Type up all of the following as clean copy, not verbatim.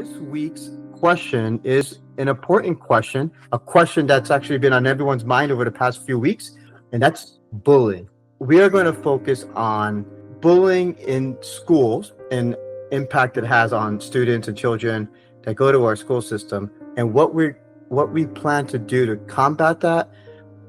This week's question is an important question, a question that's actually been on everyone's mind over the past few weeks, and that's bullying. We are going to focus on bullying in schools and impact it has on students and children that go to our school system, and what we plan to do to combat that,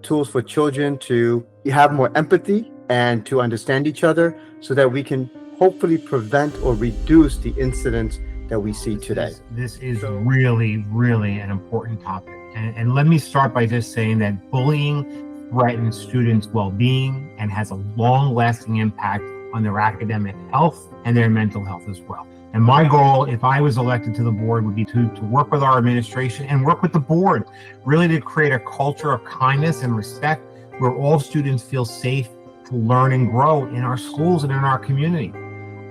tools for children to have more empathy and to understand each other so that we can hopefully prevent or reduce the incidents that we see today. This is really, really an important topic. And let me start by just saying that bullying threatens students' well-being and has a long-lasting impact on their academic health and their mental health as well. And my goal, if I was elected to the board, would be to work with our administration and work with the board, really to create a culture of kindness and respect where all students feel safe to learn and grow in our schools and in our community.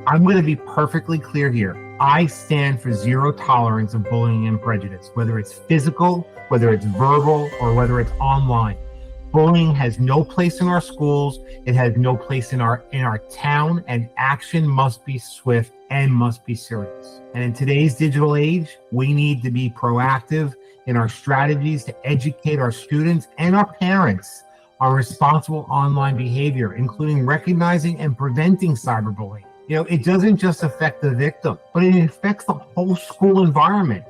I'm going to be perfectly clear here. I stand for zero tolerance of bullying and prejudice, whether it's physical, whether it's verbal, or whether it's online. Bullying has no place in our schools. It has no place in our town, and action must be swift and must be serious. And in today's digital age, we need to be proactive in our strategies to educate our students and our parents on responsible online behavior, including recognizing and preventing cyberbullying. You know, it doesn't just affect the victim, but it affects the whole school environment,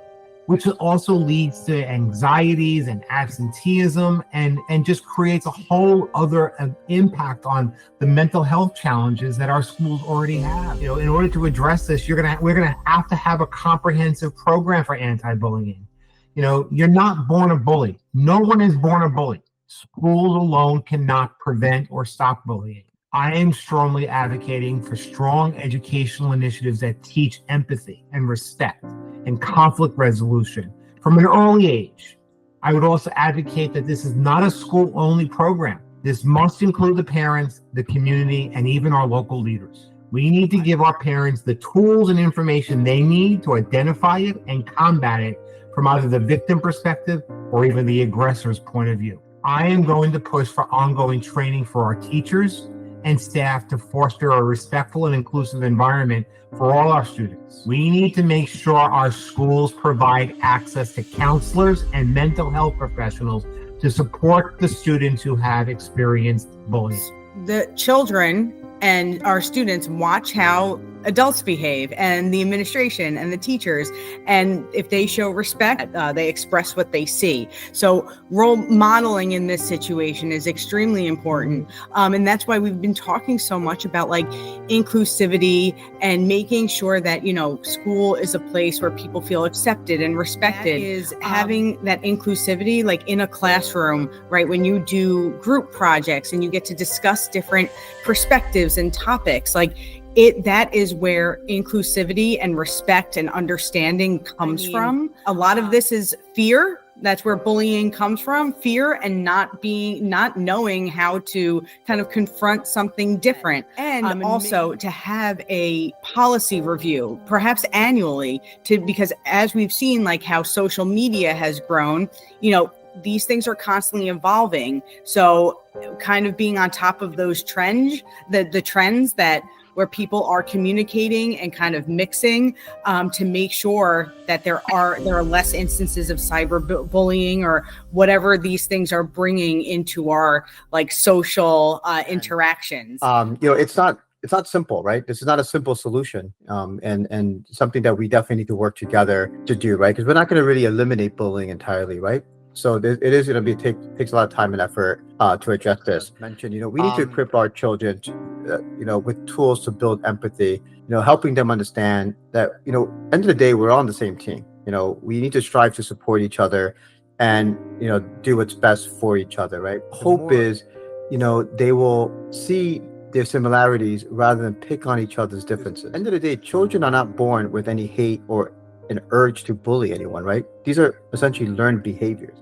which also leads to anxieties and absenteeism and just creates a whole other impact on the mental health challenges that our schools already have. You know, in order to address this, we're gonna have to have a comprehensive program for anti-bullying. You know, you're not born a bully. No one is born a bully. Schools alone cannot prevent or stop bullying. I am strongly advocating for strong educational initiatives that teach empathy and respect and conflict resolution from an early age. I would also advocate that this is not a school-only program. This must include the parents, the community, and even our local leaders. We need to give our parents the tools and information they need to identify it and combat it from either the victim perspective or even the aggressor's point of view. I am going to push for ongoing training for our teachers and staff to foster a respectful and inclusive environment for all our students. We need to make sure our schools provide access to counselors and mental health professionals to support the students who have experienced bullying. The children and our students watch how adults behave, and the administration and the teachers, and if they show respect, they express what they see. So role modeling in this situation is extremely important, and that's why we've been talking so much about like inclusivity and making sure that, you know, school is a place where people feel accepted and respected. That is having that inclusivity like in a classroom, right? When you do group projects and you get to discuss different perspectives and topics, like that is where inclusivity and respect and understanding comes from. A lot of this is fear. That's where bullying comes from, fear and not knowing how to kind of confront something different. And also to have a policy review, perhaps annually, because as we've seen, like how social media has grown, you know, these things are constantly evolving. So kind of being on top of those trends, the trends that where people are communicating and kind of mixing to make sure that there are less instances of cyberbullying or whatever these things are bringing into our like social interactions. You know, it's not simple, right? This is not a simple solution, and something that we definitely need to work together to do, right? Because we're not going to really eliminate bullying entirely, right? So it is going to be takes a lot of time and effort to address this. Mentioned, you know, we need to equip our children, you know, with tools to build empathy. You know, helping them understand that, you know, end of the day, we're all on the same team. You know, we need to strive to support each other, and you know, do what's best for each other. Right? Hope is, you know, they will see their similarities rather than pick on each other's differences. End of the day, children are not born with any hate or an urge to bully anyone. Right? These are essentially learned behaviors.